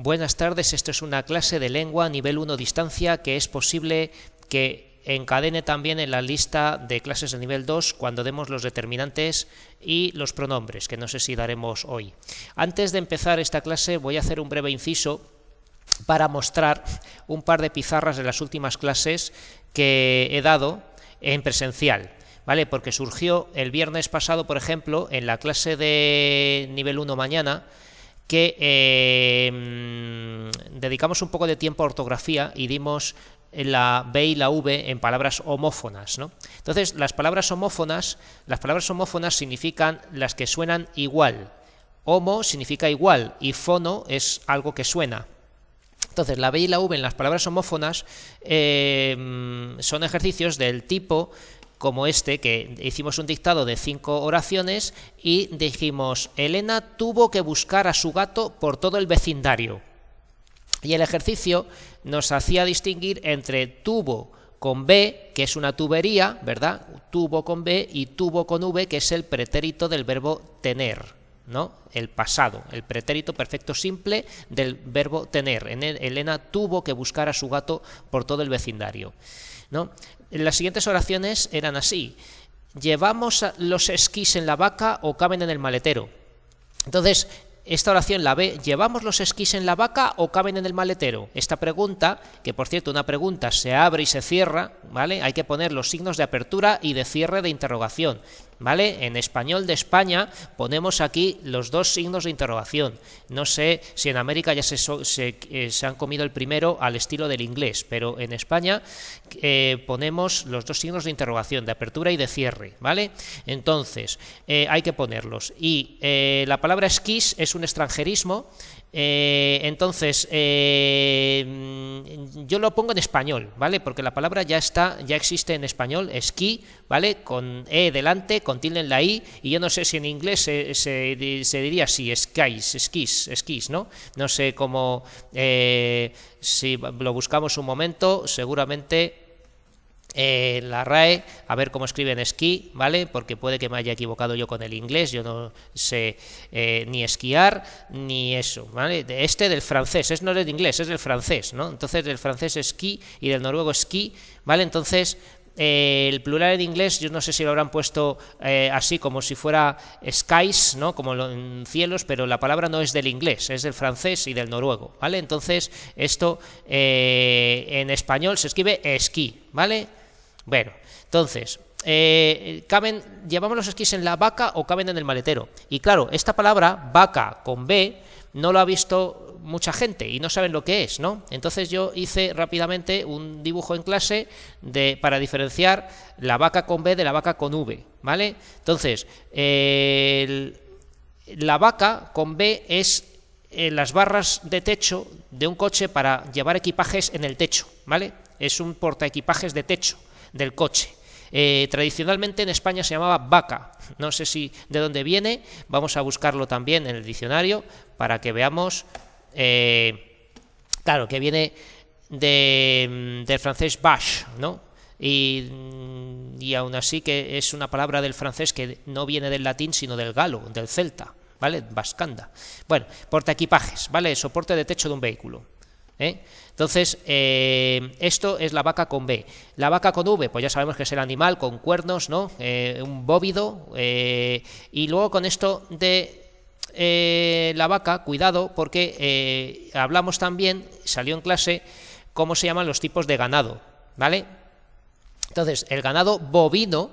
Buenas tardes, esto es una clase de lengua nivel 1 distancia que es posible que encadene también en la lista de clases de nivel 2 cuando demos los determinantes y los pronombres, que no sé si daremos hoy. Antes de empezar esta clase voy a hacer un breve inciso para mostrar un par de pizarras de las últimas clases que he dado en presencial. ¿Vale? Porque surgió el viernes pasado, por ejemplo, en la clase de nivel 1 mañana, que dedicamos un poco de tiempo a ortografía y dimos la B y la V en palabras homófonas, ¿no? Entonces, las palabras homófonas significan las que suenan igual. Homo significa igual y fono es algo que suena. Entonces, la B y la V en las palabras homófonas son ejercicios del tipo como este, que hicimos un dictado de 5 oraciones y dijimos: Elena tuvo que buscar a su gato por todo el vecindario. Y el ejercicio nos hacía distinguir entre tubo con B, que es una tubería, ¿verdad? Tubo con B, y tubo con V, que es el pretérito del verbo tener, ¿no? El pasado, el pretérito perfecto simple del verbo tener. Elena tuvo que buscar a su gato por todo el vecindario, ¿no? Las siguientes oraciones eran así: ¿llevamos los esquís en la vaca o caben en el maletero? Entonces, esta oración la B, ¿llevamos los esquís en la vaca o caben en el maletero? Esta pregunta, que por cierto una pregunta se abre y se cierra, ¿vale? Hay que poner los signos de apertura y de cierre de interrogación, ¿vale? En español de España ponemos aquí los dos signos de interrogación. No sé si en América ya se han comido el primero al estilo del inglés, pero en España ponemos los dos signos de interrogación, de apertura y de cierre, ¿vale? Entonces, hay que ponerlos. Y la palabra esquís es un extranjerismo. Entonces yo lo pongo en español, ¿vale? Porque la palabra ya existe en español, esquí, ¿vale? Con E delante, con tilde en la I, y yo no sé si en inglés se diría así, esquís, ¿no? No sé cómo, si lo buscamos un momento, seguramente la RAE, a ver cómo escriben esquí, ¿vale? Porque puede que me haya equivocado yo con el inglés, yo no sé ni esquiar ni eso, ¿vale? Del francés, no es del inglés, es del francés, ¿no? Entonces del francés esquí y del noruego esquí, ¿vale? Entonces el plural en inglés, yo no sé si lo habrán puesto así como si fuera skies, ¿no? Como en cielos, pero la palabra no es del inglés, es del francés y del noruego, ¿vale? Entonces esto en español se escribe esquí, ¿vale? Bueno, entonces, ¿llevamos los esquís en la vaca o caben en el maletero? Y claro, esta palabra, vaca con B, no lo ha visto mucha gente y no saben lo que es, ¿no? Entonces yo hice rápidamente un dibujo en clase para diferenciar la vaca con B de la vaca con V, ¿vale? Entonces, la vaca con B es las barras de techo de un coche para llevar equipajes en el techo, ¿vale? Es un portaequipajes de techo del coche. Tradicionalmente en España se llamaba vaca, no sé si de dónde viene, vamos a buscarlo también en el diccionario para que veamos, claro, que viene del francés vache, ¿no? Y aún así que es una palabra del francés que no viene del latín sino del galo, del celta, ¿vale? Vascanda. Bueno, portaequipajes, ¿vale? Soporte de techo de un vehículo. Entonces, esto es la vaca con B. La vaca con V, pues ya sabemos que es el animal con cuernos, ¿no? Un bóvido. Y luego con esto de la vaca, cuidado, porque hablamos también, salió en clase, cómo se llaman los tipos de ganado, ¿vale? Entonces, el ganado bovino,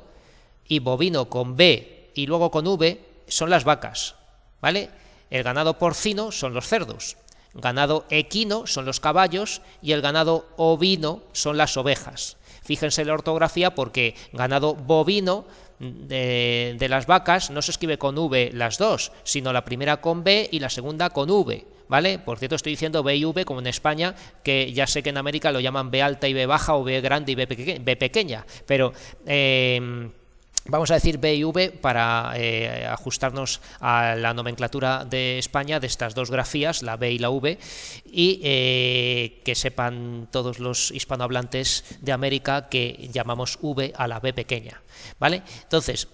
y bovino con B y luego con V, son las vacas, ¿vale? El ganado porcino son los cerdos. Ganado equino son los caballos y el ganado ovino son las ovejas. Fíjense en la ortografía porque ganado bovino de las vacas no se escribe con V las dos, sino la primera con B y la segunda con V, ¿vale? Por cierto, estoy diciendo B y V como en España, que ya sé que en América lo llaman B alta y B baja o B grande y B pequeña, pero vamos a decir B y V para ajustarnos a la nomenclatura de España de estas dos grafías, la B y la V, y que sepan todos los hispanohablantes de América que llamamos V a la B pequeña, ¿vale? Entonces,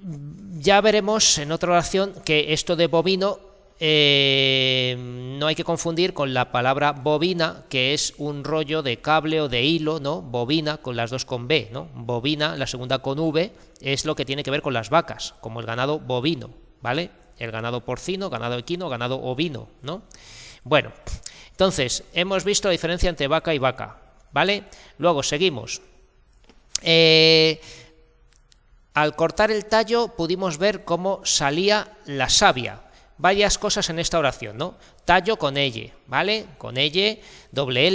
Ya veremos en otra oración que esto de bovino no hay que confundir con la palabra bovina, que es un rollo de cable o de hilo, ¿no? Bovina, con las dos con B, ¿no? Bovina, la segunda con V, es lo que tiene que ver con las vacas, como el ganado bovino, ¿vale? El ganado porcino, ganado equino, ganado ovino, ¿no? Bueno, entonces, hemos visto la diferencia entre vaca y vaca, ¿vale? Luego, seguimos. Al cortar el tallo pudimos ver cómo salía la savia. Varias cosas en esta oración, ¿no? Tallo con L, ¿vale? Con L, doble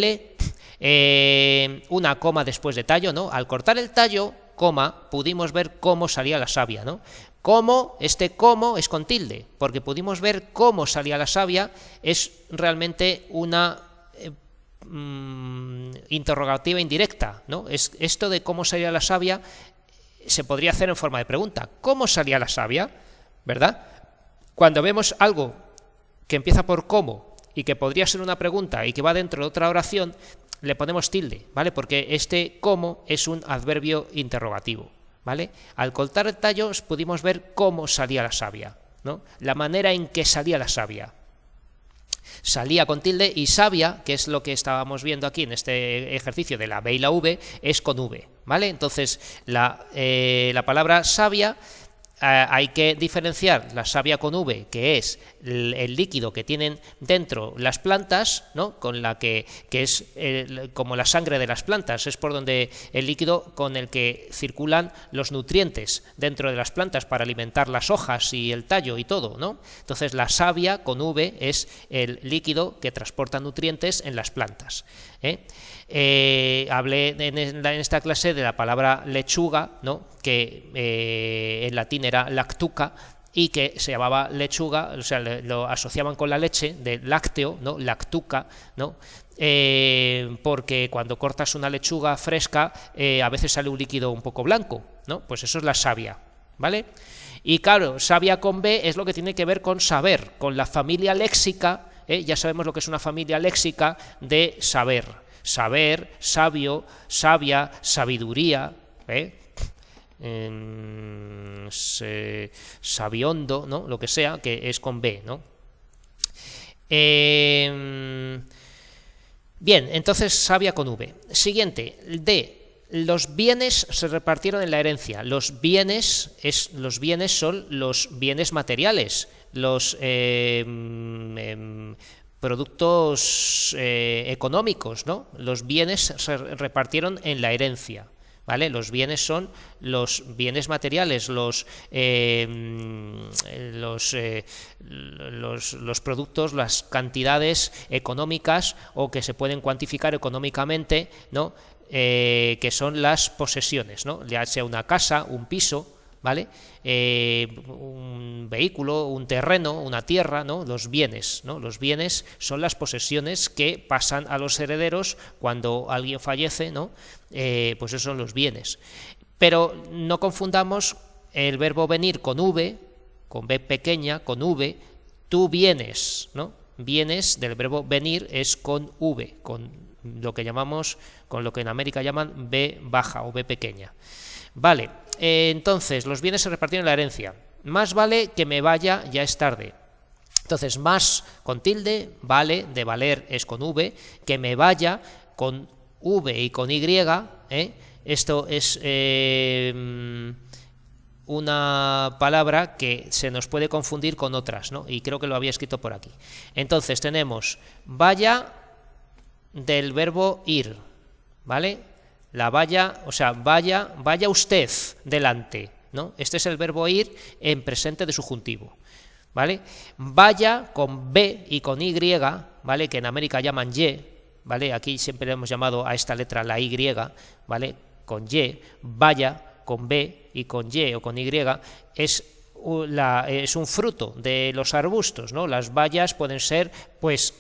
L, una coma después de tallo, ¿no? Al cortar el tallo, coma, pudimos ver cómo salía la savia, ¿no? Cómo, este cómo es con tilde, porque pudimos ver cómo salía la savia, es realmente una interrogativa indirecta, ¿no? Es esto de cómo salía la savia se podría hacer en forma de pregunta. ¿Cómo salía la savia? ¿Verdad? Cuando vemos algo que empieza por cómo y que podría ser una pregunta y que va dentro de otra oración, le ponemos tilde, ¿vale? Porque este cómo es un adverbio interrogativo, ¿vale? Al cortar el tallo pudimos ver cómo salía la savia, ¿no? La manera en que salía la savia. Salía con tilde y savia, que es lo que estábamos viendo aquí en este ejercicio de la B y la V, es con V, ¿vale? Entonces, la palabra savia, hay que diferenciar la savia con V, que es el líquido que tienen dentro las plantas, ¿no? Con la que es como la sangre de las plantas, es por donde el líquido con el que circulan los nutrientes dentro de las plantas para alimentar las hojas y el tallo y todo, ¿no? Entonces la savia con V es el líquido que transporta nutrientes en las plantas, hablé en esta clase de la palabra lechuga, ¿no? Que en latín era lactuca y que se llamaba lechuga, o sea, lo asociaban con la leche, de lácteo, ¿no? Lactuca, ¿no? Porque cuando cortas una lechuga fresca a veces sale un líquido un poco blanco, ¿no? Pues eso es la savia, ¿vale? Y claro, savia con B es lo que tiene que ver con saber, con la familia léxica, ya sabemos lo que es una familia léxica de saber, saber, sabio, sabia, sabiduría, sabiondo, ¿no? Lo que sea, que es con B, ¿no? Bien, entonces savia con V. Siguiente, D. Los bienes se repartieron en la herencia. Los bienes son los bienes materiales, los productos económicos, ¿no? Los bienes se repartieron en la herencia, ¿vale? Los bienes son los bienes materiales, los productos, las cantidades económicas o que se pueden cuantificar económicamente, ¿no? Que son las posesiones, ¿no? Ya sea una casa, un piso, ¿vale? Un vehículo, un terreno, una tierra, ¿no? Los bienes, ¿no? Los bienes son las posesiones que pasan a los herederos cuando alguien fallece, ¿no? Pues esos son los bienes. Pero no confundamos el verbo venir con V, con B pequeña, con V, tú vienes, ¿no? Vienes del verbo venir es con V, con lo que llamamos, con lo que en América llaman B baja o B pequeña. Vale, entonces los bienes se repartieron en la herencia. Más vale que me vaya, ya es tarde. Entonces, más con tilde, vale, de valer es con V, que me vaya con V y con Y, esto es una palabra que se nos puede confundir con otras, ¿no? Y creo que lo había escrito por aquí. Entonces tenemos vaya del verbo ir, ¿vale? La vaya, o sea, vaya usted delante, ¿no? Este es el verbo ir en presente de subjuntivo, ¿vale? Vaya con B y con Y, ¿vale? Que en América llaman Y, ¿vale? Aquí siempre le hemos llamado a esta letra la Y, ¿vale? Con Y, vaya con B y con Y o con Y es un fruto de los arbustos, ¿no? Las bayas pueden ser, pues,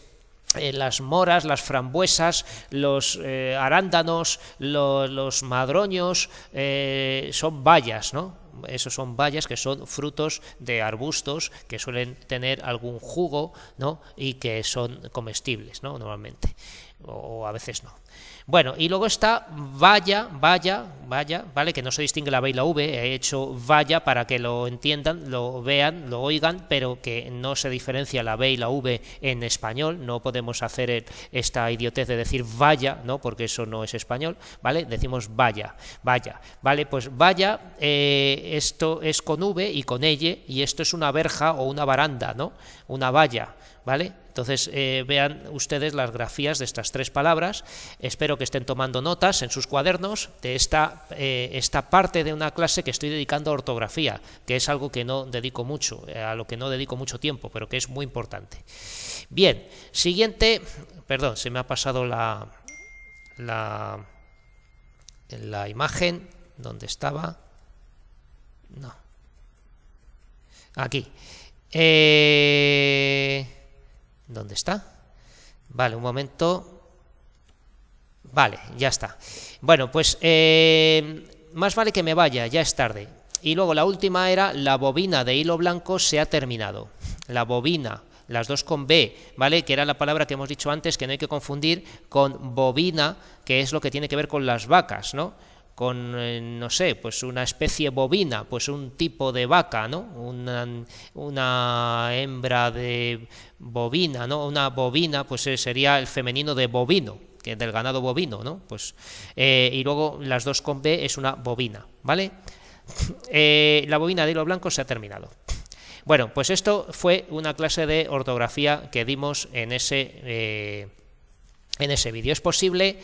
las moras, las frambuesas, los arándanos, los madroños, son bayas, ¿no? Esos son bayas que son frutos de arbustos que suelen tener algún jugo, ¿no? Y que son comestibles, ¿no? Normalmente. o a veces no. Bueno, y luego está vaya, ¿vale? Que no se distingue la B y la V, he hecho vaya para que lo entiendan, lo vean, lo oigan, pero que no se diferencia la B y la V en español, no podemos hacer esta idiotez de decir vaya, ¿no? Porque eso no es español, ¿vale? Decimos vaya, ¿vale? Pues vaya, esto es con V y con ella, y esto es una verja o una baranda, ¿no? Una valla, ¿vale? Entonces vean ustedes las grafías de estas tres palabras. Espero que estén tomando notas en sus cuadernos de esta parte de una clase que estoy dedicando a ortografía, que es algo que no dedico mucho, a lo que no dedico mucho tiempo, pero que es muy importante. Bien, siguiente, perdón, se me ha pasado la imagen, ¿dónde estaba? No, aquí. ¿Dónde está? Vale, un momento. Vale, ya está. Bueno, pues más vale que me vaya, ya es tarde. Y luego la última era la bobina de hilo blanco se ha terminado. La bobina, las dos con B, ¿vale? Que era la palabra que hemos dicho antes, que no hay que confundir con bovina, que es lo que tiene que ver con las vacas, ¿no? Con, no sé, pues una especie bovina, pues un tipo de vaca, ¿no? Una hembra de bovina, ¿no? Una bovina, pues sería el femenino de bovino, que es del ganado bovino, ¿no? Pues, y luego las dos con B es una bovina, ¿vale? La bobina de hilo blanco se ha terminado. Bueno, pues esto fue una clase de ortografía que dimos en ese vídeo. Es posible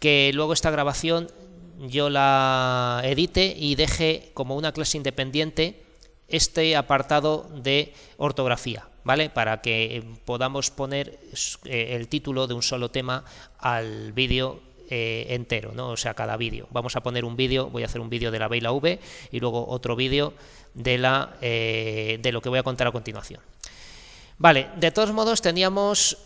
que luego esta grabación yo la edite y deje como una clase independiente este apartado de ortografía, ¿vale? Para que podamos poner el título de un solo tema al vídeo entero, ¿no? O sea, cada vídeo. Vamos a poner un vídeo, voy a hacer un vídeo de la B y la V y luego otro vídeo de lo que voy a contar a continuación. Vale, de todos modos teníamos,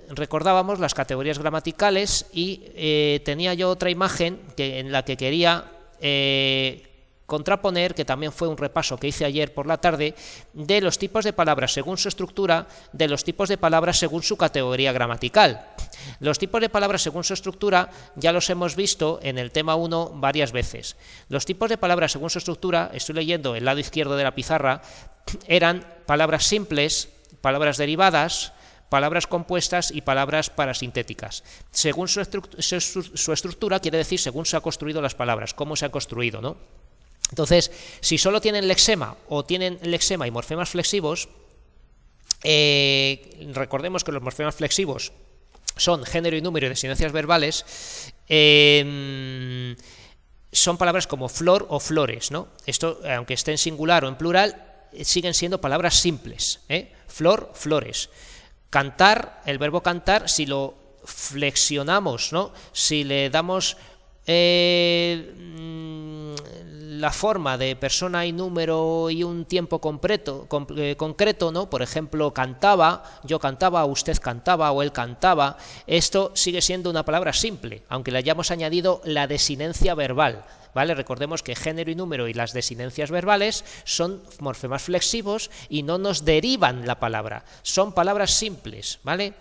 recordábamos las categorías gramaticales y tenía yo otra imagen en la que quería contraponer, que también fue un repaso que hice ayer por la tarde, de los tipos de palabras según su estructura, de los tipos de palabras según su categoría gramatical. Los tipos de palabras según su estructura ya los hemos visto en el tema 1 varias veces. Los tipos de palabras según su estructura, estoy leyendo el lado izquierdo de la pizarra, eran palabras simples, palabras derivadas, palabras compuestas y palabras parasintéticas. Según su estructura quiere decir según se han construido las palabras, cómo se han construido, ¿no? Entonces, si solo tienen lexema o tienen lexema y morfemas flexivos, recordemos que los morfemas flexivos son género y número y designancias verbales, son palabras como flor o flores, ¿no? Esto, aunque esté en singular o en plural, siguen siendo palabras simples, flor, flores. Cantar, el verbo cantar, si lo flexionamos, ¿no? Si le damos la forma de persona y número y un tiempo concreto, ¿no? Por ejemplo, cantaba, yo cantaba, usted cantaba o él cantaba, esto sigue siendo una palabra simple, aunque le hayamos añadido la desinencia verbal, ¿vale? Recordemos que género y número y las desinencias verbales son morfemas flexivos y no nos derivan la palabra, son palabras simples, ¿vale?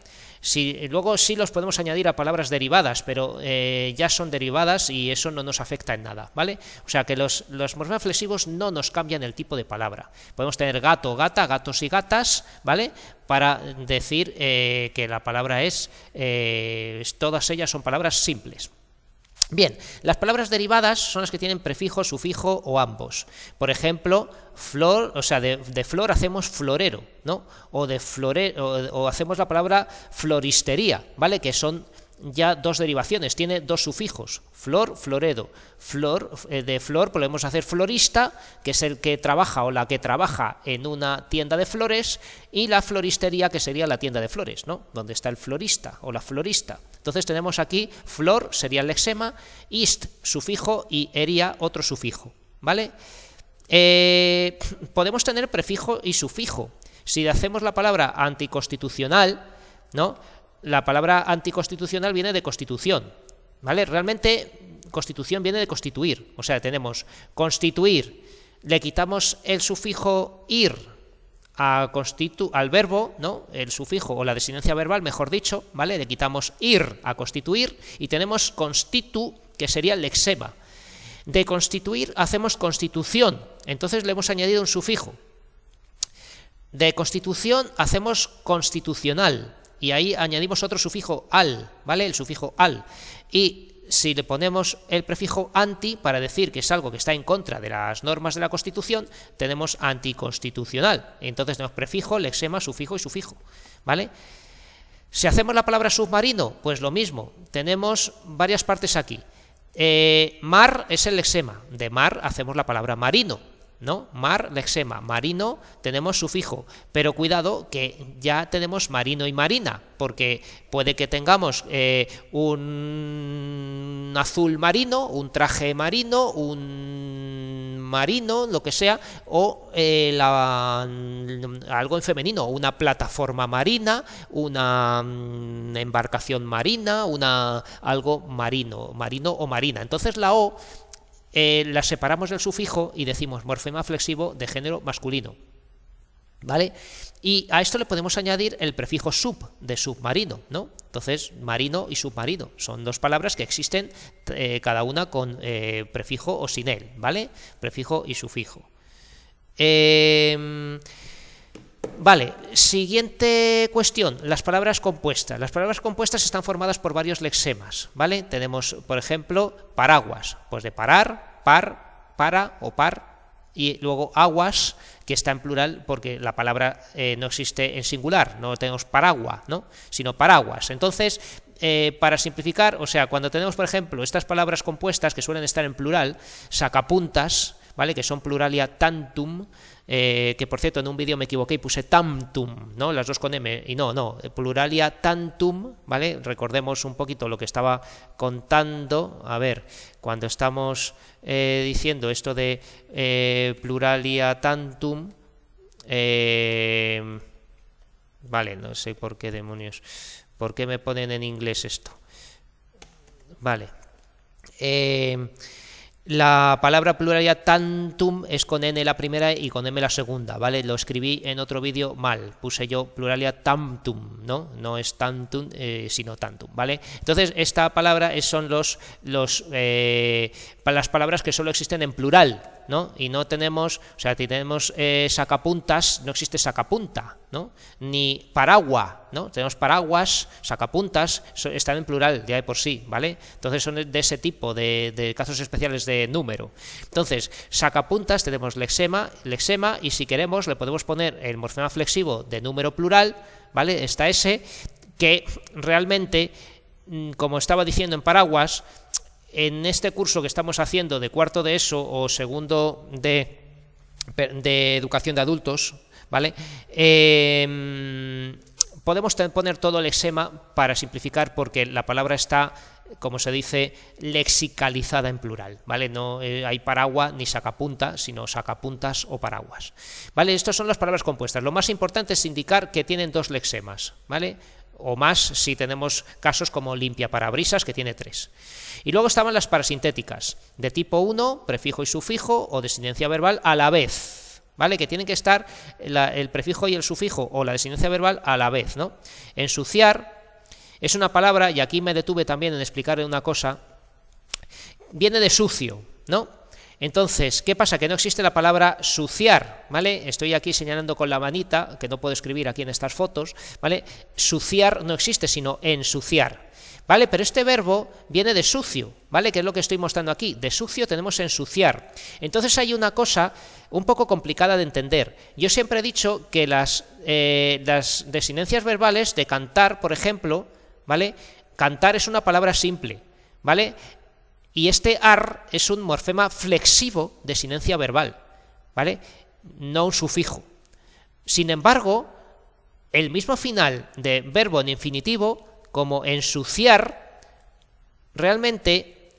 Luego sí los podemos añadir a palabras derivadas, pero ya son derivadas y eso no nos afecta en nada, ¿vale? O sea que los morfemas flexivos no nos cambian el tipo de palabra. Podemos tener gato, gata, gatos y gatas, ¿vale? Para decir que la palabra todas ellas son palabras simples. Bien, las palabras derivadas son las que tienen prefijo, sufijo o ambos. Por ejemplo, flor, o sea, de flor hacemos florero, ¿no? O o hacemos la palabra floristería, ¿vale? Que son ya dos derivaciones, tiene dos sufijos, flor, floredo. De flor podemos hacer florista, que es el que trabaja o la que trabaja en una tienda de flores, y la floristería, que sería la tienda de flores, ¿no? Donde está el florista o la florista. Entonces tenemos aquí flor, sería el lexema, ist, sufijo, y eria, otro sufijo, ¿vale? Podemos tener prefijo y sufijo. Si hacemos la palabra anticonstitucional, ¿no? La palabra anticonstitucional viene de constitución, ¿vale? Realmente constitución viene de constituir, o sea, tenemos constituir, le quitamos el sufijo ir al verbo, ¿no? El sufijo o la desinencia verbal, mejor dicho, ¿vale? Le quitamos ir a constituir y tenemos constitu, que sería lexema. De constituir hacemos constitución, entonces le hemos añadido un sufijo. De constitución hacemos constitucional y ahí añadimos otro sufijo al, ¿vale? El sufijo al. Y si le ponemos el prefijo anti para decir que es algo que está en contra de las normas de la Constitución, tenemos anticonstitucional. Entonces tenemos prefijo, lexema, sufijo y sufijo, ¿vale? Si hacemos la palabra submarino, pues lo mismo. Tenemos varias partes aquí. Mar es el lexema. De mar hacemos la palabra marino, ¿no? Mar, lexema, marino, tenemos sufijo, pero cuidado que ya tenemos marino y marina, porque puede que tengamos un azul marino, un traje marino, un marino, lo que sea, o algo en femenino, una plataforma marina, una embarcación marina, algo marino o marina. Entonces la O la separamos del sufijo y decimos morfema flexivo de género masculino, ¿vale? Y a esto le podemos añadir el prefijo sub, de submarino, ¿no? Entonces, marino y submarino son dos palabras que existen cada una con prefijo o sin él, ¿vale? Prefijo y sufijo. Vale, siguiente cuestión, las palabras compuestas. Las palabras compuestas están formadas por varios lexemas, ¿vale? Tenemos, por ejemplo, paraguas, pues de parar, par, para o par, y luego aguas, que está en plural porque la palabra no existe en singular, no tenemos paragua, ¿no? Sino paraguas. Entonces, para simplificar, o sea, cuando tenemos, por ejemplo, estas palabras compuestas que suelen estar en plural, sacapuntas, ¿vale? Que son pluralia tantum, que por cierto en un vídeo me equivoqué y puse tamtum, ¿no? Las dos con M, y no, pluralia tantum, ¿vale? Recordemos un poquito lo que estaba contando, a ver, cuando estamos diciendo esto de pluralia tantum, vale, no sé por qué demonios, ¿por qué me ponen en inglés esto? Vale, la palabra pluralidad tantum es con n la primera y con m la segunda, ¿vale? Lo escribí en otro vídeo mal, puse yo pluralidad tantum, ¿no? No es tantum, sino tantum, ¿vale? Entonces, esta palabra son las palabras que solo existen en plural, ¿no? Y no tenemos, o sea, tenemos sacapuntas, no existe sacapunta, ¿no? Ni paragua, ¿no? Tenemos paraguas, sacapuntas, están en plural ya de por sí, ¿vale? Entonces son de ese tipo de casos especiales de número. Entonces, sacapuntas tenemos lexema, y si queremos le podemos poner el morfema flexivo de número plural, ¿vale? Está ese, que realmente, como estaba diciendo en paraguas, en este curso que estamos haciendo de cuarto de ESO o segundo de educación de adultos, ¿vale? Podemos poner todo el lexema para simplificar, porque la palabra está, como se dice, lexicalizada en plural, ¿vale? No hay paragua ni sacapunta, sino sacapuntas o paraguas, ¿vale? Estas son las palabras compuestas. Lo más importante es indicar que tienen dos lexemas, ¿vale? O más si tenemos casos como limpia parabrisas, que tiene 3. Y luego estaban las parasintéticas, de tipo 1, prefijo y sufijo, o desinencia verbal a la vez, ¿vale? Que tienen que estar el prefijo y el sufijo, o la desinencia verbal a la vez, ¿no? Ensuciar es una palabra, y aquí me detuve también en explicarle una cosa, viene de sucio, ¿no? Entonces, ¿qué pasa? Que no existe la palabra suciar, ¿vale? Estoy aquí señalando con la manita, que no puedo escribir aquí en estas fotos, ¿vale? Suciar no existe, sino ensuciar, ¿vale? Pero este verbo viene de sucio, ¿vale? Que es lo que estoy mostrando aquí. De sucio tenemos ensuciar. Entonces hay una cosa un poco complicada de entender. Yo siempre he dicho que las desinencias verbales de cantar, por ejemplo, ¿vale? Cantar es una palabra simple, ¿vale? Y este ar es un morfema flexivo de sinencia verbal, ¿vale? No un sufijo. Sin embargo, el mismo final de verbo en infinitivo, como ensuciar, realmente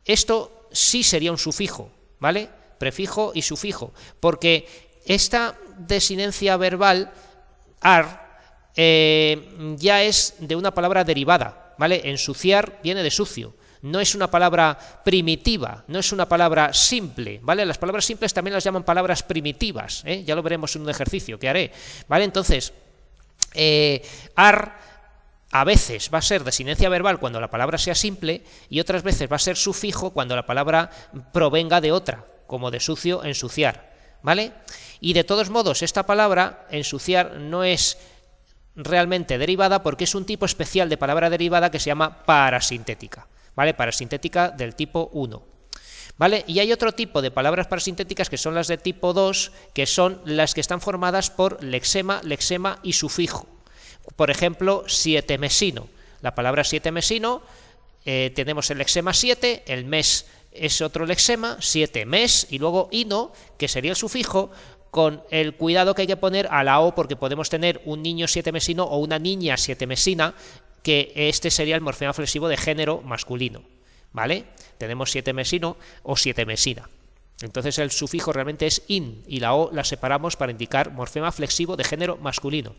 esto sí sería un sufijo, ¿vale? Prefijo y sufijo, porque esta desinencia verbal, ar, ya es de una palabra derivada, ¿vale? Ensuciar viene de sucio. no es una palabra primitiva, no es una palabra simple, ¿vale? Las palabras simples también las llaman palabras primitivas, ¿eh? Ya lo veremos en un ejercicio que haré, ¿vale? Entonces, ar a veces va a ser desinencia verbal cuando la palabra sea simple y otras veces va a ser sufijo cuando la palabra provenga de otra, como de sucio, ensuciar, ¿vale? Y de todos modos, esta palabra, ensuciar, no es realmente derivada porque es un tipo especial de palabra derivada que se llama parasintética, ¿vale? Parasintética del tipo 1, ¿vale? Y hay otro tipo de palabras parasintéticas que son las de tipo 2, que son las que están formadas por lexema, lexema y sufijo. Por ejemplo, sietemesino. La palabra sietemesino, tenemos el lexema 7, el mes es otro lexema, 7 mes, y luego ino, que sería el sufijo, con el cuidado que hay que poner a la O, porque podemos tener un niño sietemesino o una niña sietemesina, que este sería el morfema flexivo de género masculino, ¿vale? Tenemos sietemesino o sietemesina. Entonces el sufijo realmente es in, y la O la separamos para indicar morfema flexivo de género masculino.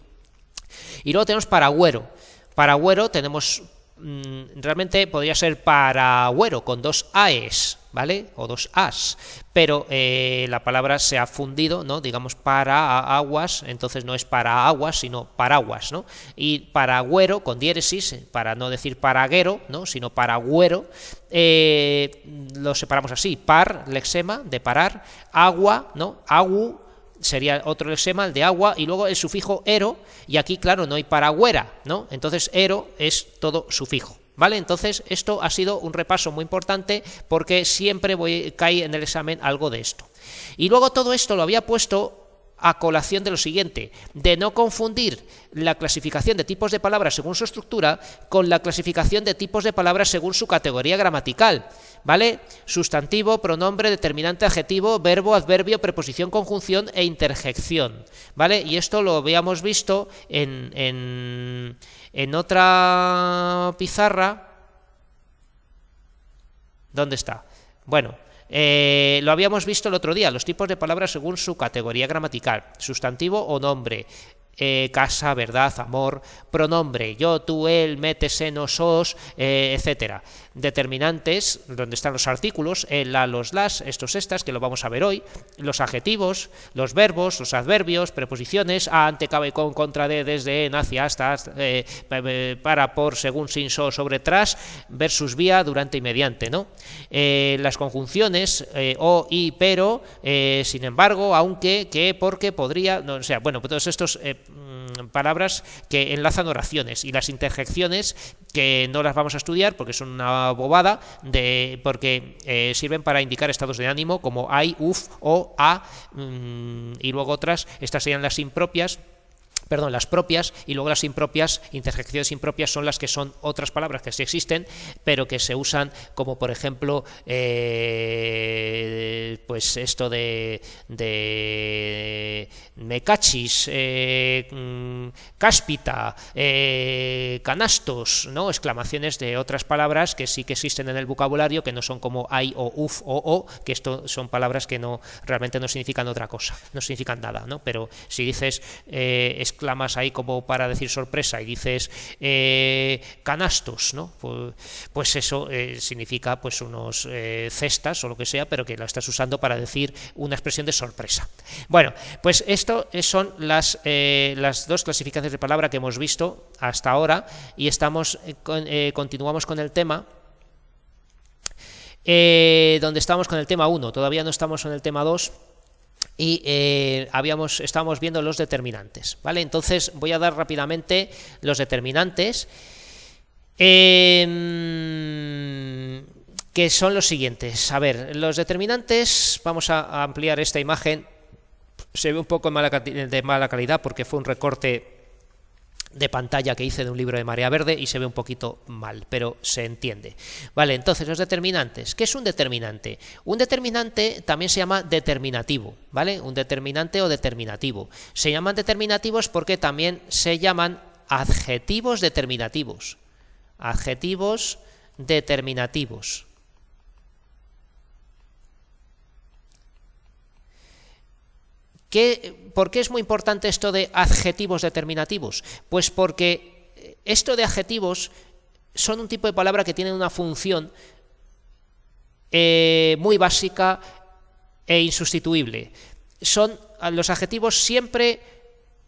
Y luego tenemos paragüero. Paragüero tenemos, realmente podría ser paragüero con 2 AES, ¿vale? O 2 AS, pero la palabra se ha fundido, ¿no? Digamos para aguas, entonces no es para aguas, sino paraguas, ¿no? Y paragüero con diéresis, para no decir paraguero, ¿no? Sino paragüero, lo separamos así: par, lexema, de parar; agua, ¿no? Agu, sería otro lexema, el de agua, y luego el sufijo ero, y aquí, claro, no hay paragüera, ¿no? Entonces, ero es todo sufijo, ¿vale? Entonces, esto ha sido un repaso muy importante porque siempre cae en el examen algo de esto. Y luego todo esto lo había puesto a colación de lo siguiente, de no confundir la clasificación de tipos de palabras según su estructura con la clasificación de tipos de palabras según su categoría gramatical, ¿vale? Sustantivo, pronombre, determinante, adjetivo, verbo, adverbio, preposición, conjunción e interjección, ¿vale? Y esto lo habíamos visto en otra pizarra. ¿Dónde está? Bueno, lo habíamos visto el otro día, los tipos de palabras según su categoría gramatical: sustantivo o nombre, casa, verdad, amor; pronombre, yo, tú, él, mete, seno, sos, etcétera. Determinantes, donde están los artículos, el, la, los, las, estos, estas, que lo vamos a ver hoy; los adjetivos, los verbos, los adverbios, preposiciones: a, ante, cabe, con, contra, de, desde, en, hacia, hasta, para, por, según, sin, so, sobre, tras, versus, vía, durante y mediante, ¿no? Las conjunciones, o, y, pero, sin embargo, aunque, que, porque, podría, no, o sea, bueno, pues todos estos palabras que enlazan oraciones, y las interjecciones, que no las vamos a estudiar porque son una bobada, porque sirven para indicar estados de ánimo como ay, uf, o, a, y luego otras, estas serían las impropias, perdón, las propias, y luego las impropias, interjecciones impropias, son las que son otras palabras que sí existen, pero que se usan, como por ejemplo, pues esto de mecachis, cáspita, canastos, ¿no? Exclamaciones de otras palabras que sí que existen en el vocabulario, que no son como ay o uf o, que esto son palabras que no realmente no significan otra cosa, no significan nada, ¿no? Pero si dices exclamas ahí como para decir sorpresa y dices canastos, ¿no? Pues eso significa pues unos cestas o lo que sea, pero que lo estás usando para decir una expresión de sorpresa. Bueno, pues esto son las dos clasificaciones de palabra que hemos visto hasta ahora, y continuamos con el tema donde estamos con el tema 1, todavía no estamos en el tema 2. Y estábamos viendo los determinantes, ¿vale? Entonces voy a dar rápidamente los determinantes, que son los siguientes. A ver, los determinantes, vamos a ampliar esta imagen. Se ve un poco de mala calidad porque fue un recorte de pantalla que hice de un libro de Marea Verde y se ve un poquito mal, pero se entiende. Vale, entonces los determinantes. ¿Qué es un determinante? Un determinante también se llama determinativo, ¿vale? Un determinante o determinativo. Se llaman determinativos porque también se llaman adjetivos determinativos. Adjetivos determinativos. ¿Por qué es muy importante esto de adjetivos determinativos? Pues porque esto de adjetivos son un tipo de palabra que tienen una función muy básica e insustituible. Los adjetivos siempre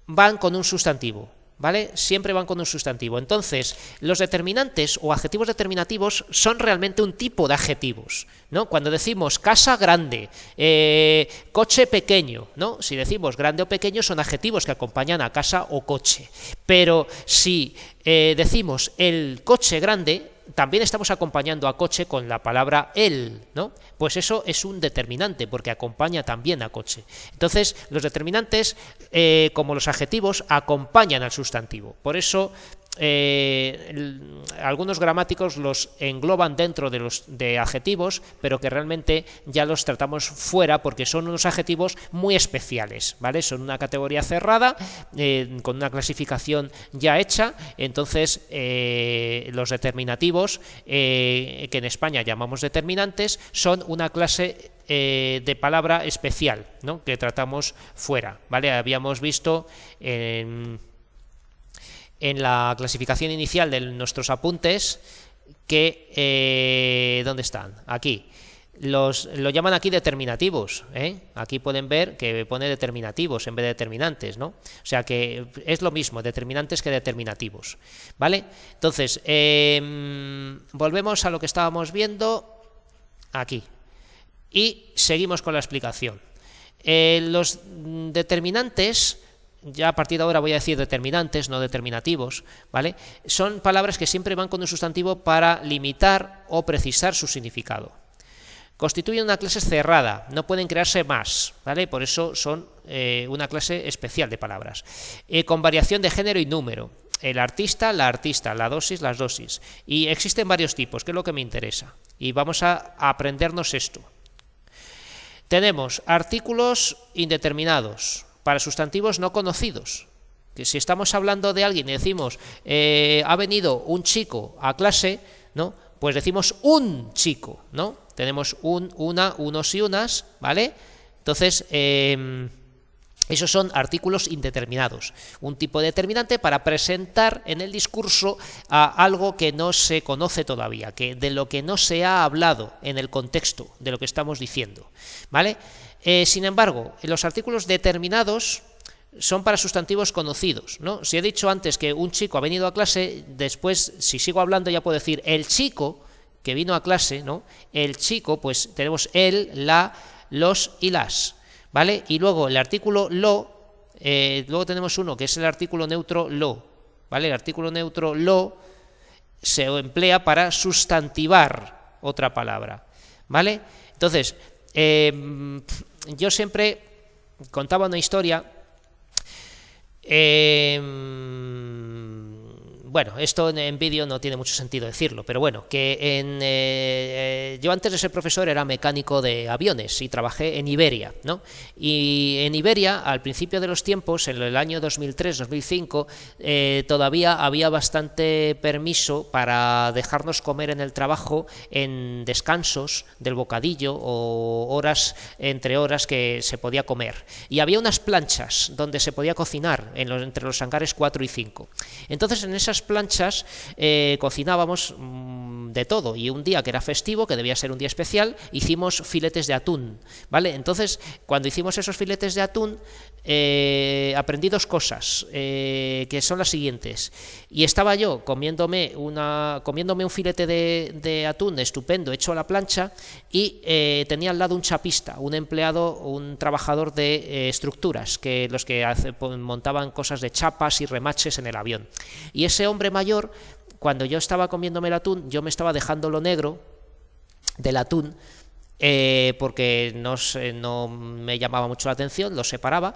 van con un sustantivo, ¿vale? Siempre van con un sustantivo. Entonces, los determinantes o adjetivos determinativos son realmente un tipo de adjetivos, ¿no? Cuando decimos casa grande, coche pequeño, ¿no? Si decimos grande o pequeño son adjetivos que acompañan a casa o coche. Pero si decimos el coche grande, también estamos acompañando a coche con la palabra el, ¿no? Pues eso es un determinante, porque acompaña también a coche. Entonces, los determinantes, como los adjetivos, acompañan al sustantivo. Por eso, algunos gramáticos los engloban dentro de adjetivos, pero que realmente ya los tratamos fuera, porque son unos adjetivos muy especiales, ¿vale? Son una categoría cerrada, con una clasificación ya hecha. Entonces, los determinativos, que en España llamamos determinantes, son una clase de palabra especial, ¿no? Que tratamos fuera, ¿vale? Habíamos visto en la clasificación inicial de nuestros apuntes que ¿dónde están? Aquí. Lo llaman aquí determinativos, ¿eh? Aquí pueden ver que pone determinativos en vez de determinantes, ¿no? O sea que es lo mismo, determinantes que determinativos, ¿vale? Entonces, volvemos a lo que estábamos viendo aquí y seguimos con la explicación. Los determinantes, ya a partir de ahora voy a decir determinantes, no determinativos, ¿vale? Son palabras que siempre van con un sustantivo para limitar o precisar su significado. Constituyen una clase cerrada, no pueden crearse más, ¿vale? Por eso son una clase especial de palabras. Con variación de género y número. El artista, la dosis, las dosis. Y existen varios tipos, que es lo que me interesa. Y vamos a aprendernos esto. Tenemos artículos indeterminados para sustantivos no conocidos, que si estamos hablando de alguien y decimos ha venido un chico a clase, ¿no? Pues decimos un chico, ¿no? Tenemos unos y unas, ¿vale? Entonces, esos son artículos indeterminados, un tipo determinante para presentar en el discurso a algo que no se conoce todavía, de lo que no se ha hablado en el contexto de lo que estamos diciendo, ¿vale? Sin embargo, los artículos determinados son para sustantivos conocidos, ¿no? Si he dicho antes que un chico ha venido a clase, después, si sigo hablando, ya puedo decir el chico que vino a clase, ¿no? El chico, pues tenemos el, la, los y las, ¿vale? Y luego el artículo lo, luego tenemos uno que es el artículo neutro lo, ¿vale? El artículo neutro lo se emplea para sustantivar otra palabra, ¿vale? Entonces, yo siempre contaba una historia. Bueno, esto en vídeo no tiene mucho sentido decirlo, pero bueno, que yo antes de ser profesor era mecánico de aviones y trabajé en Iberia, ¿no? Y en Iberia, al principio de los tiempos, en el año 2003-2005, todavía había bastante permiso para dejarnos comer en el trabajo en descansos del bocadillo o horas, entre horas que se podía comer. Y había unas planchas donde se podía cocinar entre los hangares 4 y 5. Entonces, en esas planchas cocinábamos de todo, y un día que era festivo, que debía ser un día especial, hicimos filetes de atún, ¿vale? Entonces, cuando hicimos esos filetes de atún, aprendí dos cosas, que son las siguientes. Y estaba yo comiéndome un filete de atún estupendo hecho a la plancha, y tenía al lado un chapista, un empleado, un trabajador de estructuras, que los que montaban cosas de chapas y remaches en el avión. Y ese hombre mayor, cuando yo estaba comiéndome el atún, yo me estaba dejando lo negro del atún, porque no me llamaba mucho la atención, lo separaba,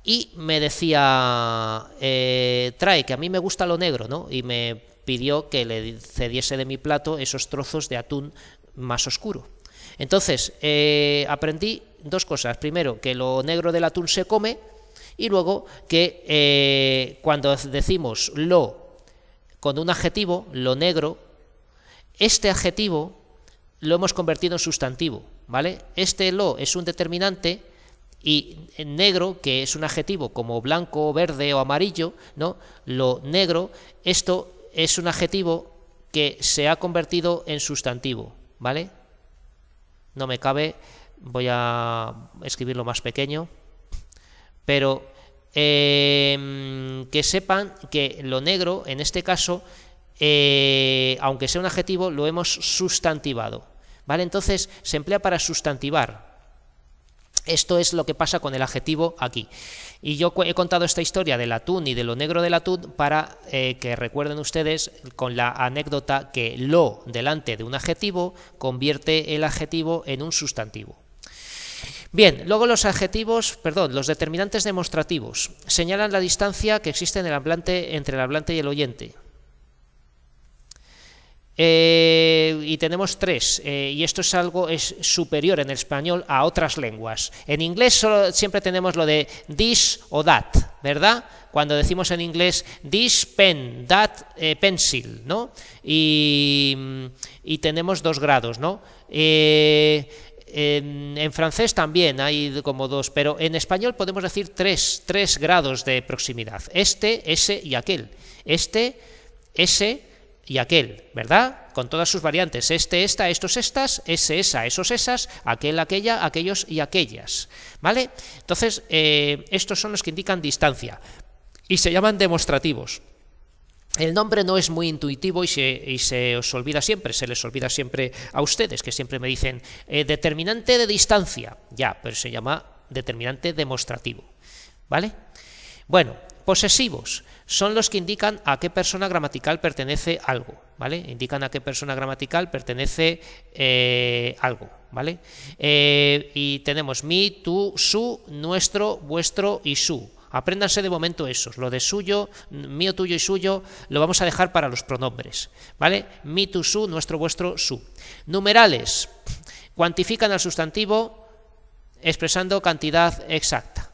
y me decía, trae, que a mí me gusta lo negro, ¿no? Y me pidió que le cediese de mi plato esos trozos de atún más oscuro. Entonces, aprendí dos cosas. Primero, que lo negro del atún se come, y luego que cuando decimos lo con un adjetivo, lo negro, este adjetivo lo hemos convertido en sustantivo, ¿vale? Este lo es un determinante, y negro, que es un adjetivo como blanco, verde o amarillo, ¿no? Lo negro, esto es un adjetivo que se ha convertido en sustantivo, ¿vale? No me cabe, voy a escribirlo más pequeño, pero que sepan que lo negro, en este caso, aunque sea un adjetivo, lo hemos sustantivado, ¿vale? Entonces se emplea para sustantivar. Esto es lo que pasa con el adjetivo aquí. Y yo he contado esta historia del atún y de lo negro del atún para que recuerden ustedes con la anécdota que lo delante de un adjetivo convierte el adjetivo en un sustantivo. Bien, luego los determinantes demostrativos señalan la distancia que existe entre el hablante y el oyente. Y tenemos 3, y esto es superior en el español a otras lenguas. En inglés siempre tenemos lo de this o that, ¿verdad? Cuando decimos en inglés this pen, that pencil, ¿no? Y tenemos 2 grados, ¿no? En francés también hay como 2, pero en español podemos decir 3 grados de proximidad. Este, ese y aquel. Este, ese y aquel, ¿verdad? Con todas sus variantes. Este, esta, estos, estas, ese, esa, esos, esas, aquel, aquella, aquellos y aquellas, ¿vale? Entonces, estos son los que indican distancia y se llaman demostrativos. El nombre no es muy intuitivo y se os olvida siempre, se les olvida siempre a ustedes, que siempre me dicen determinante de distancia, ya, pero se llama determinante demostrativo, ¿vale? Bueno, posesivos son los que indican a qué persona gramatical pertenece algo, ¿vale? Indican a qué persona gramatical pertenece algo, ¿vale? Y tenemos mi, tú, su, nuestro, vuestro y su. Apréndanse de momento esos, lo de suyo, mío, tuyo y suyo, lo vamos a dejar para los pronombres, ¿vale? Mi, tu, su, nuestro, vuestro, su. Numerales, cuantifican al sustantivo expresando cantidad exacta,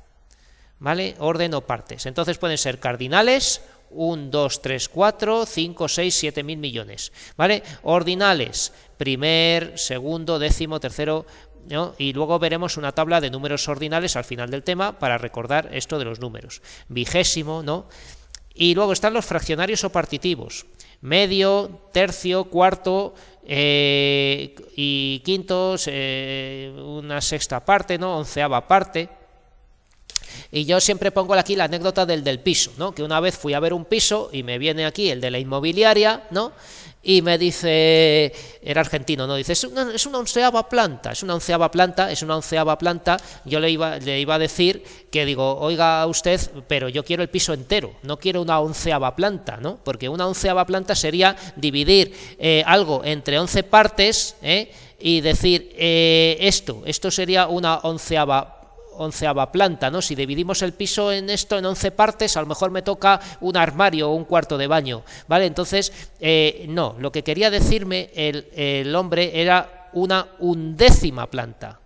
¿vale? Orden o partes. Entonces pueden ser cardinales, 1, 2, 3, 4, 5, 6, 7 mil millones, ¿vale? Ordinales, primer, segundo, décimo, tercero, ¿no? Y luego veremos una tabla de números ordinales al final del tema para recordar esto de los números. Vigésimo, ¿no? Y luego están los fraccionarios o partitivos. Medio, tercio, cuarto y quintos, una sexta parte, ¿no? 11ª parte. Y yo siempre pongo aquí la anécdota del piso, ¿no? Que una vez fui a ver un piso y me viene aquí el de la inmobiliaria, ¿no? Y me dice, era argentino, ¿no? Dice, es una 11ª planta, es una 11ª planta, es una 11ª planta. Yo le iba a decir que digo, oiga usted, pero yo quiero el piso entero, no quiero una 11ª planta, ¿no? Porque una 11ª planta sería dividir algo entre 11 partes, y decir, esto sería una 11ª planta, ¿no? Si dividimos el piso en 11 partes, a lo mejor me toca un armario o un cuarto de baño, ¿vale? Entonces, no, lo que quería decirme el hombre era una 11ª planta,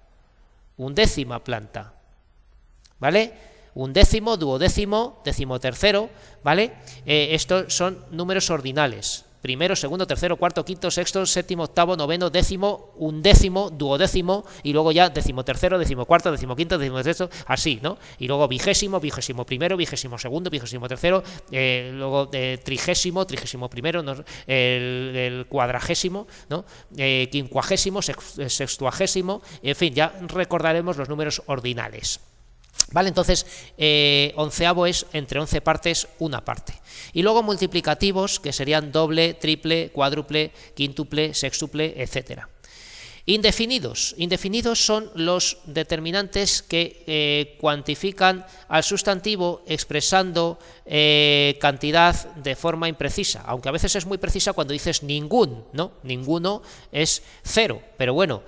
¿vale? 1º, 12º, 13º, ¿vale? Estos son números ordinales. Primero, segundo, tercero, cuarto, quinto, sexto, séptimo, octavo, noveno, décimo, 1º, 12º y luego ya 13º, 14º, 15º, 16º, así, ¿no? Y luego 20º, 21º, 22º, 23º, luego 30º, 31º, ¿no? el 40º, ¿no? 50º, 60º, en fin, ya recordaremos los números ordinales. ¿Vale? Entonces, 11avo es entre 11 partes, una parte. Y luego multiplicativos, que serían doble, triple, cuádruple, quíntuple, sextuple, etcétera. Indefinidos. Indefinidos son los determinantes que cuantifican al sustantivo expresando cantidad de forma imprecisa, aunque a veces es muy precisa cuando dices ningún, ¿no? Ninguno es 0, pero bueno,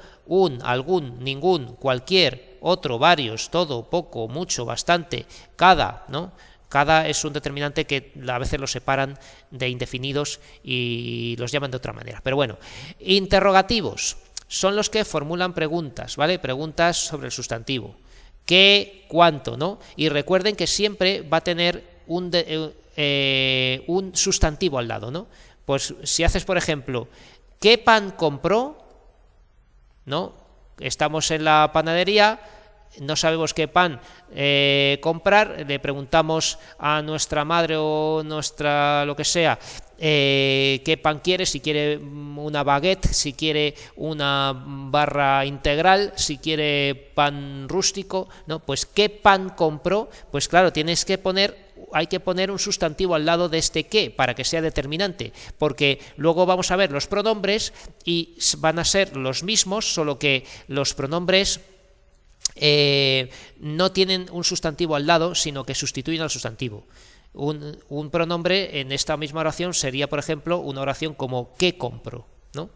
algún, ningún, cualquier, otro, varios, todo, poco, mucho, bastante, cada, ¿no? Cada es un determinante que a veces los separan de indefinidos y los llaman de otra manera. Pero bueno, interrogativos son los que formulan preguntas, ¿vale? Preguntas sobre el sustantivo. ¿Qué? ¿Cuánto? ¿No? Y recuerden que siempre va a tener un sustantivo al lado, ¿no? Pues si haces, por ejemplo, ¿qué pan compró? ¿No? Estamos en la panadería, no sabemos qué pan comprar, le preguntamos a nuestra madre o nuestra lo que sea, qué pan quiere, si quiere una baguette, si quiere una barra integral, si quiere pan rústico, ¿no? Pues qué pan compró, pues claro, hay que poner un sustantivo al lado de este qué para que sea determinante, porque luego vamos a ver los pronombres y van a ser los mismos, solo que los pronombres no tienen un sustantivo al lado, sino que sustituyen al sustantivo. Un pronombre en esta misma oración sería, por ejemplo, una oración como ¿qué compro?, ¿no?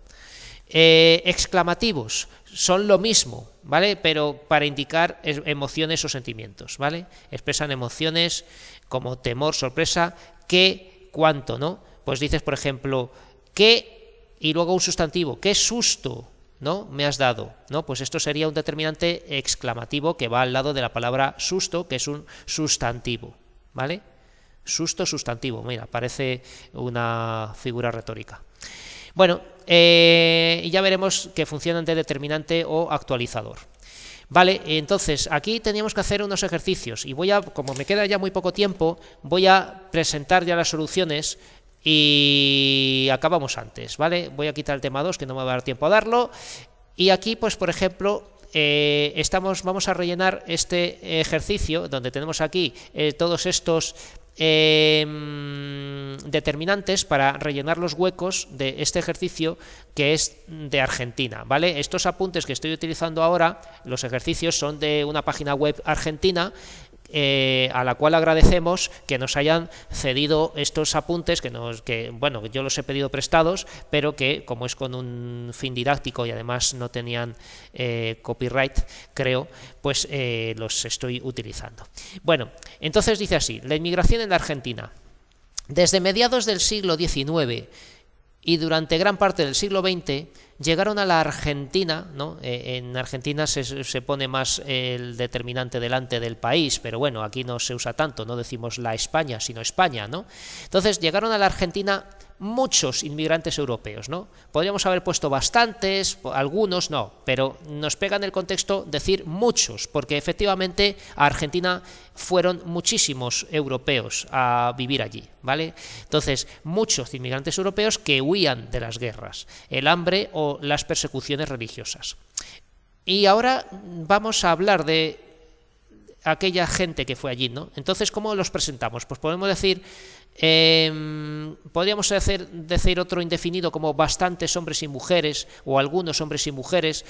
Exclamativos son lo mismo, ¿vale? Pero para indicar emociones o sentimientos, ¿vale? Expresan emociones como temor, sorpresa, qué, cuánto, ¿no? Pues dices, por ejemplo, qué y luego un sustantivo, qué susto, ¿no?, me has dado, ¿no? Pues esto sería un determinante exclamativo que va al lado de la palabra susto, que es un sustantivo, ¿vale? Susto, sustantivo, mira, parece una figura retórica. Bueno, ya veremos que funcionan de determinante o actualizador. Vale, entonces aquí teníamos que hacer unos ejercicios y como me queda ya muy poco tiempo, voy a presentar ya las soluciones y acabamos antes, ¿vale? Voy a quitar el tema 2, que no me va a dar tiempo a darlo, y aquí, pues por ejemplo, vamos a rellenar este ejercicio donde tenemos aquí todos estos determinantes para rellenar los huecos de este ejercicio que es de Argentina, ¿vale? Estos apuntes que estoy utilizando ahora, los ejercicios son de una página web argentina, a la cual agradecemos que nos hayan cedido estos apuntes bueno, yo los he pedido prestados, pero que como es con un fin didáctico y además no tenían copyright, creo, pues los estoy utilizando. Bueno, entonces dice así: la inmigración en la Argentina. Desde mediados del siglo XIX y durante gran parte del siglo XX llegaron a la Argentina, ¿no? En Argentina se pone más el determinante delante del país, pero bueno, aquí no se usa tanto, no decimos la España, sino España, ¿no? Entonces llegaron a la Argentina muchos inmigrantes europeos, ¿no? Podríamos haber puesto bastantes, algunos no, pero nos pega en el contexto decir muchos, porque efectivamente a Argentina fueron muchísimos europeos a vivir allí, ¿vale? Entonces, muchos inmigrantes europeos que huían de las guerras, el hambre o las persecuciones religiosas. Y ahora vamos a hablar de aquella gente que fue allí, ¿no? Entonces, ¿cómo los presentamos? Pues podemos decir, podríamos decir otro indefinido como bastantes hombres y mujeres o algunos hombres y mujeres.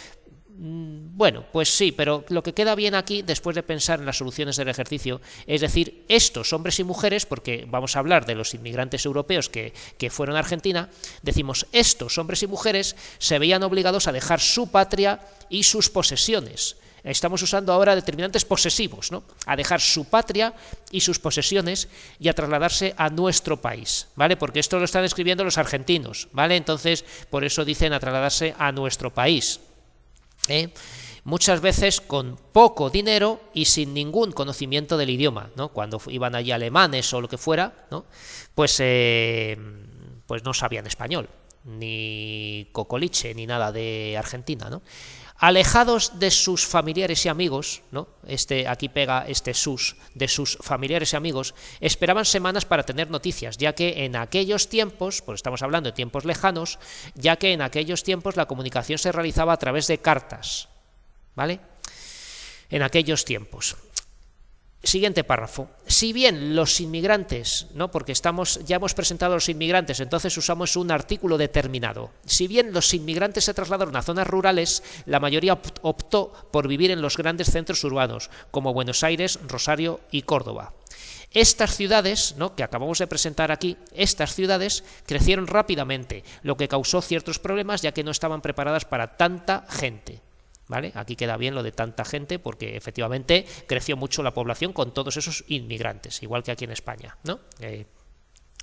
Bueno, pues sí, pero lo que queda bien aquí, después de pensar en las soluciones del ejercicio, es decir, estos hombres y mujeres, porque vamos a hablar de los inmigrantes europeos que fueron a Argentina, decimos, estos hombres y mujeres se veían obligados a dejar su patria y sus posesiones. Estamos usando ahora determinantes posesivos, ¿no? A dejar su patria y sus posesiones y a trasladarse a nuestro país, ¿vale? Porque esto lo están escribiendo los argentinos, ¿vale? Entonces, por eso dicen a trasladarse a nuestro país. Muchas veces con poco dinero y sin ningún conocimiento del idioma, ¿no? Cuando iban allí alemanes o lo que fuera, ¿no? Pues no sabían español, ni cocoliche, ni nada de Argentina, ¿no? Alejados de sus familiares y amigos, ¿no? Aquí pega de sus familiares y amigos, esperaban semanas para tener noticias, ya que en aquellos tiempos, pues estamos hablando de tiempos lejanos, ya que en aquellos tiempos la comunicación se realizaba a través de cartas, ¿vale? En aquellos tiempos. Siguiente párrafo. Si bien los inmigrantes, ¿no? Porque ya hemos presentado a los inmigrantes, entonces usamos un artículo determinado. Si bien los inmigrantes se trasladaron a zonas rurales, la mayoría optó por vivir en los grandes centros urbanos, como Buenos Aires, Rosario y Córdoba. Estas ciudades, ¿no?, que acabamos de presentar aquí, estas ciudades crecieron rápidamente, lo que causó ciertos problemas, ya que no estaban preparadas para tanta gente. ¿Vale? Aquí queda bien lo de tanta gente porque efectivamente creció mucho la población con todos esos inmigrantes, igual que aquí en España, ¿no?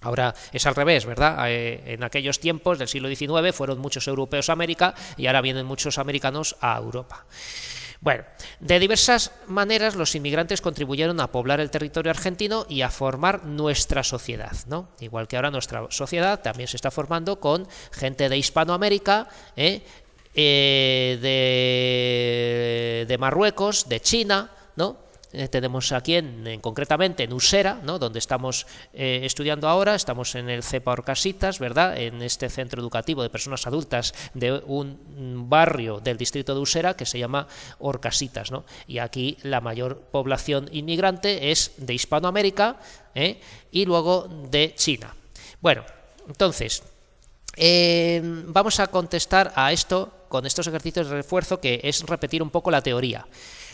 Ahora es al revés, ¿verdad? En aquellos tiempos del siglo XIX fueron muchos europeos a América y ahora vienen muchos americanos a Europa. Bueno, de diversas maneras los inmigrantes contribuyeron a poblar el territorio argentino y a formar nuestra sociedad, ¿no? Igual que ahora nuestra sociedad también se está formando con gente de Hispanoamérica, de Marruecos, de China, ¿no? tenemos aquí concretamente en Usera, ¿no? Donde estamos estudiando ahora, estamos en el CEPA Orcasitas, ¿verdad? En este centro educativo de personas adultas de un barrio del distrito de Usera que se llama Orcasitas, ¿no? Y aquí la mayor población inmigrante es de Hispanoamérica, y luego de China. Bueno, entonces vamos a contestar a esto con estos ejercicios de refuerzo, que es repetir un poco la teoría.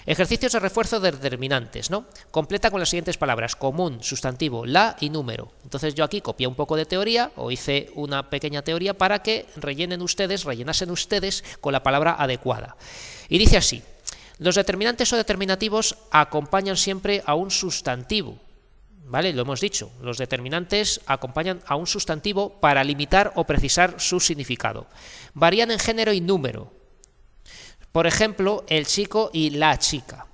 Ejercicios de refuerzo de determinantes, ¿no? Completa con las siguientes palabras: común, sustantivo, la y número. Entonces yo aquí copié un poco de teoría, o hice una pequeña teoría para que rellenasen ustedes con la palabra adecuada. Y dice así: los determinantes o determinativos acompañan siempre a un sustantivo. ¿Vale? Lo hemos dicho, los determinantes acompañan a un sustantivo para limitar o precisar su significado. Varían en género y número. Por ejemplo, el chico y la chica.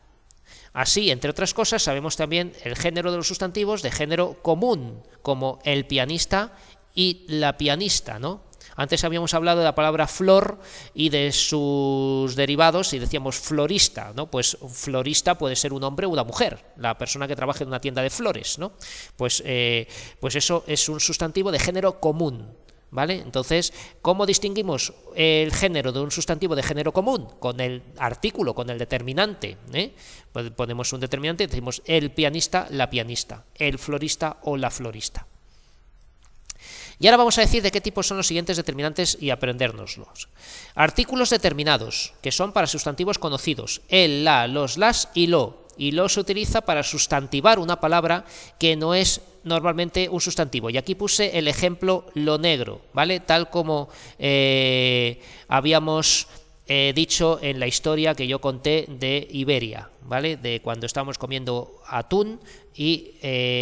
Así, entre otras cosas, sabemos también el género de los sustantivos de género común, como el pianista y la pianista, ¿no? Antes habíamos hablado de la palabra flor y de sus derivados y decíamos florista, ¿no? Pues florista puede ser un hombre o una mujer, la persona que trabaja en una tienda de flores, ¿no? Pues eso es un sustantivo de género común, ¿vale? Entonces, ¿cómo distinguimos el género de un sustantivo de género común? Con el artículo, con el determinante, Pues ponemos un determinante y decimos el pianista, la pianista, el florista o la florista. Y ahora vamos a decir de qué tipo son los siguientes determinantes y aprendérnoslos. Artículos determinados, que son para sustantivos conocidos: el, la, los, las y lo. Y lo se utiliza para sustantivar una palabra que no es normalmente un sustantivo. Y aquí puse el ejemplo lo negro, ¿vale? Tal como habíamos dicho en la historia que yo conté de Iberia, ¿vale? De cuando estábamos comiendo atún y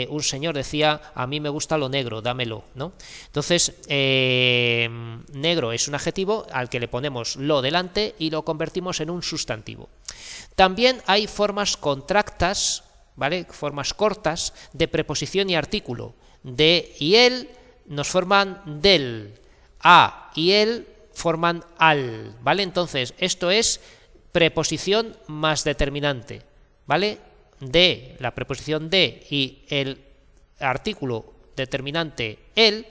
un señor decía: a mí me gusta lo negro, dámelo, ¿no? Entonces, negro es un adjetivo al que le ponemos lo delante y lo convertimos en un sustantivo. También hay formas contractas, ¿vale? Formas cortas de preposición y artículo. De y el nos forman del, a y el forman al, ¿vale? Entonces, esto es preposición más determinante, ¿vale? De, la preposición de y el artículo determinante el,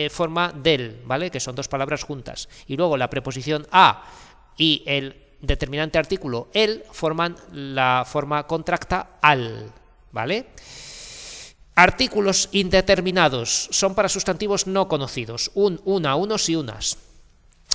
forma del, ¿vale? Que son dos palabras juntas. Y luego la preposición a y el determinante artículo el forman la forma contracta al, ¿vale? Artículos indeterminados son para sustantivos no conocidos: una, unos y unas.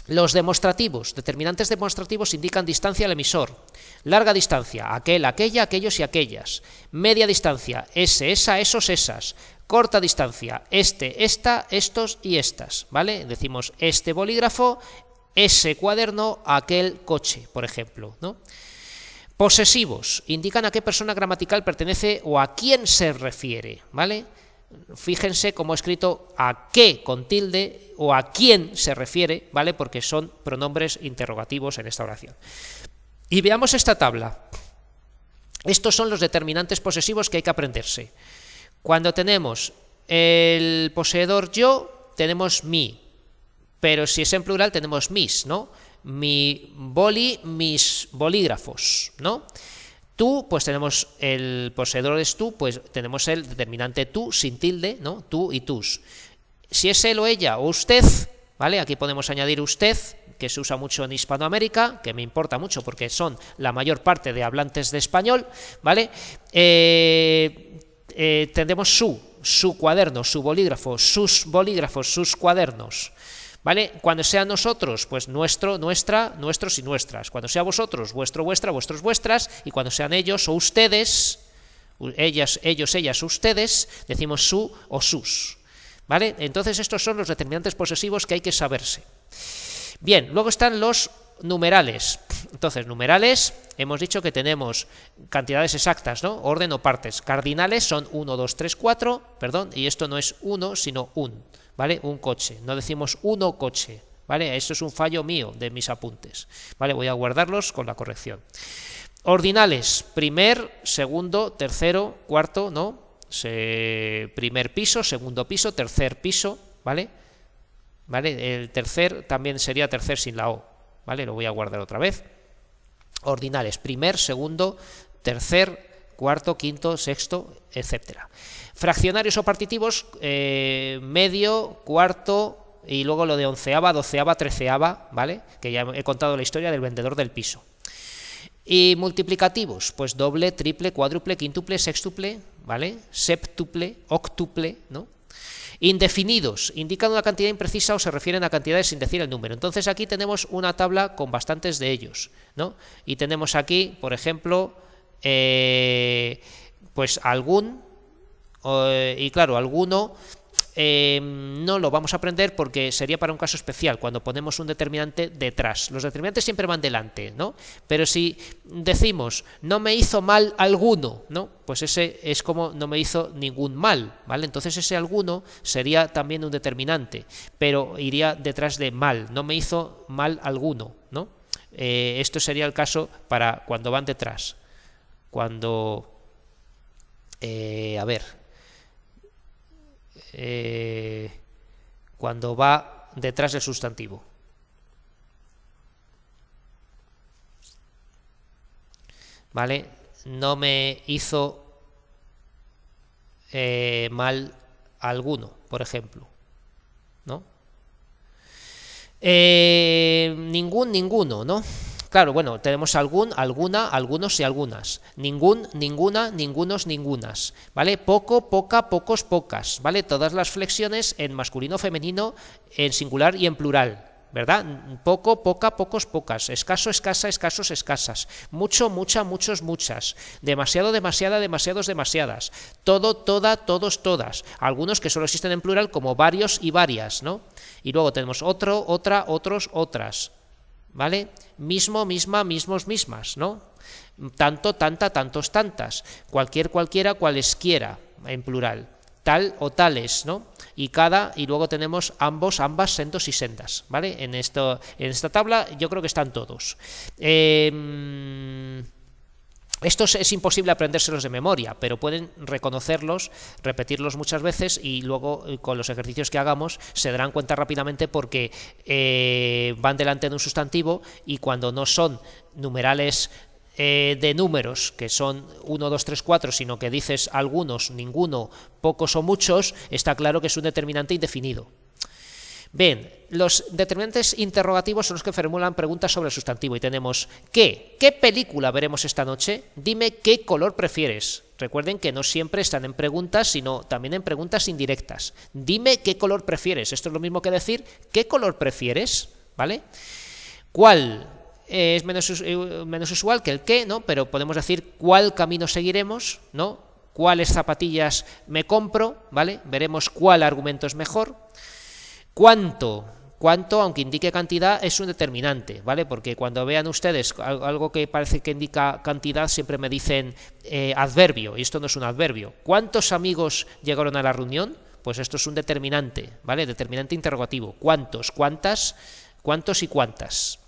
Los demostrativos, determinantes demostrativos, indican distancia al emisor. Larga distancia: aquel, aquella, aquellos y aquellas. Media distancia: ese, esa, esos, esas. Corta distancia: este, esta, estos y estas, ¿vale? Decimos este bolígrafo, ese cuaderno, aquel coche, por ejemplo, ¿no? Posesivos indican a qué persona gramatical pertenece o a quién se refiere, ¿vale? Fíjense cómo he escrito a qué con tilde o a quién se refiere, ¿vale? Porque son pronombres interrogativos en esta oración. Y veamos esta tabla. Estos son los determinantes posesivos que hay que aprenderse. Cuando tenemos el poseedor yo, tenemos mi, pero si es en plural tenemos mis, ¿no? Mi boli, mis bolígrafos, ¿no? Tú, pues tenemos el poseedor es tú, pues tenemos el determinante tú sin tilde, ¿no? Tú y tus. Si es él o ella o usted, ¿vale? Aquí podemos añadir usted, que se usa mucho en Hispanoamérica, que me importa mucho porque son la mayor parte de hablantes de español, ¿vale? Tendremos su cuaderno, su bolígrafo, sus bolígrafos, sus cuadernos. ¿Vale? Cuando sea nosotros, pues nuestro, nuestra, nuestros y nuestras. Cuando sea vosotros, vuestro, vuestra, vuestros, vuestras. Y cuando sean ellos o ustedes, ellas, ellos, ellas, ustedes, decimos su o sus. ¿Vale? Entonces estos son los determinantes posesivos que hay que saberse. Bien, luego están los numerales. Entonces, numerales, hemos dicho que tenemos cantidades exactas, ¿no? Orden o partes. Cardinales son 1, 2, 3, 4, perdón, y esto no es uno, sino un. ¿Vale? Un coche, no decimos uno coche, ¿vale? Esto es un fallo mío de mis apuntes, ¿vale? Voy a guardarlos con la corrección. Ordinales: primer, segundo, tercero, cuarto, ¿no? Primer piso, segundo piso, tercer piso, ¿vale? ¿Vale? El tercer también sería tercer sin la O, ¿vale? Lo voy a guardar otra vez. ordinales, primer, segundo, tercer, cuarto, quinto, sexto, etcétera. Fraccionarios o partitivos, medio, cuarto y luego lo de onceava, doceava, treceava, ¿vale? Que ya he contado la historia del vendedor del piso. Y multiplicativos, pues doble, triple, cuádruple, quíntuple, sextuple, ¿vale? Septuple, octuple, ¿no? Indefinidos, indican una cantidad imprecisa o se refieren a cantidades sin decir el número. Entonces aquí tenemos una tabla con bastantes de ellos, ¿no? Y tenemos aquí, por ejemplo, pues algún, y claro, alguno no lo vamos a aprender porque sería para un caso especial, cuando ponemos un determinante detrás. Los determinantes siempre van delante, ¿no? Pero si decimos no me hizo mal alguno, ¿no? Pues ese es como no me hizo ningún mal, ¿vale? Entonces ese alguno sería también un determinante, pero iría detrás de mal, no me hizo mal alguno, ¿no? Esto sería el caso para cuando van detrás. Cuando, cuando va detrás del sustantivo. ¿Vale? No me hizo mal alguno, por ejemplo, ¿no? Ninguno, ¿no? Claro, bueno, tenemos algún, alguna, algunos y algunas. Ningún, ninguna, ningunos, ningunas. ¿Vale? Poco, poca, pocos, pocas. ¿Vale? Todas las flexiones en masculino, femenino, en singular y en plural. ¿Verdad? Poco, poca, pocos, pocas. Escaso, escasa, escasos, escasas. Mucho, mucha, muchos, muchas. Demasiado, demasiada, demasiados, demasiadas. Todo, toda, todos, todas. Algunos que solo existen en plural como varios y varias, ¿no? Y luego tenemos otro, otra, otros, otras. ¿Vale? Mismo, misma, mismos, mismas, ¿no? Tanto, tanta, tantos, tantas. Cualquier, cualquiera, cualesquiera, en plural. Tal o tales, ¿no? Y cada, y luego tenemos ambos, ambas, sendos y sendas, ¿vale? En esta tabla yo creo que están todos. Estos es imposible aprendérselos de memoria, pero pueden reconocerlos, repetirlos muchas veces y luego con los ejercicios que hagamos se darán cuenta rápidamente porque van delante de un sustantivo y cuando no son numerales de números, que son 1, 2, 3, 4, sino que dices algunos, ninguno, pocos o muchos, está claro que es un determinante indefinido. Bien, los determinantes interrogativos son los que formulan preguntas sobre el sustantivo y tenemos ¿qué? ¿Qué película veremos esta noche? Dime qué color prefieres. Recuerden que no siempre están en preguntas, sino también en preguntas indirectas. Dime qué color prefieres. Esto es lo mismo que decir ¿qué color prefieres? ¿Vale? ¿Cuál? Es menos usual que el qué, ¿no? Pero podemos decir cuál camino seguiremos, ¿no? ¿Cuáles zapatillas me compro? ¿Vale? Veremos cuál argumento es mejor. ¿Cuánto? ¿Cuánto? Aunque indique cantidad, es un determinante, ¿vale? Porque cuando vean ustedes algo que parece que indica cantidad, siempre me dicen adverbio, y esto no es un adverbio. ¿Cuántos amigos llegaron a la reunión? Pues esto es un determinante, ¿vale? Determinante interrogativo. ¿Cuántos? ¿Cuántas? ¿Cuántos y cuántas?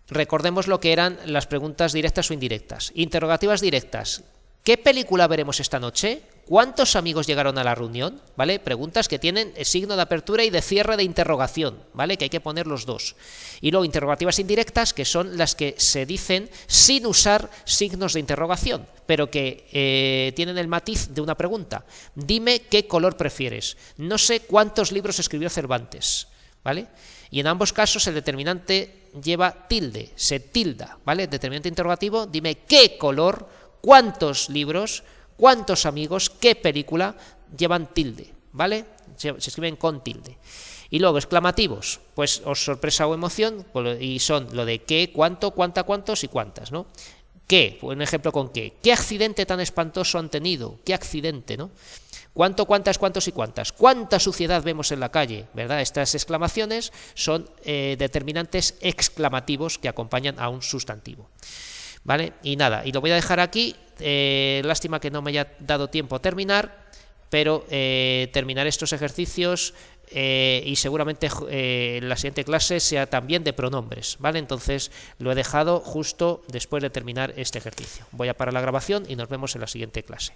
Recordemos lo que eran las preguntas directas o indirectas. Interrogativas directas. ¿Qué película veremos esta noche? ¿Cuántos amigos llegaron a la reunión? ¿Vale? Preguntas que tienen signo de apertura y de cierre de interrogación, ¿vale? Que hay que poner los dos. Y luego interrogativas indirectas, que son las que se dicen sin usar signos de interrogación, pero que tienen el matiz de una pregunta. Dime qué color prefieres. No sé cuántos libros escribió Cervantes, ¿vale? Y en ambos casos el determinante lleva tilde, se tilda, ¿vale? Determinante interrogativo, dime qué color, cuántos libros, cuántos amigos, qué película, llevan tilde, ¿vale? Se escriben con tilde. Y luego exclamativos, pues os sorpresa o emoción, y son lo de qué, cuánto, cuánta, cuántos y cuántas, ¿no? ¿Qué? Un ejemplo con qué. ¿Qué accidente tan espantoso han tenido? ¿Qué accidente, no? ¿Cuánto, cuántas, cuántos y cuántas? ¿Cuánta suciedad vemos en la calle? ¿Verdad? Estas exclamaciones son determinantes exclamativos que acompañan a un sustantivo. ¿Vale? Y nada, y lo voy a dejar aquí. Lástima que no me haya dado tiempo a terminar, pero terminaré estos ejercicios y seguramente la siguiente clase sea también de pronombres, ¿vale? Entonces lo he dejado justo después de terminar este ejercicio. Voy a parar la grabación y nos vemos en la siguiente clase.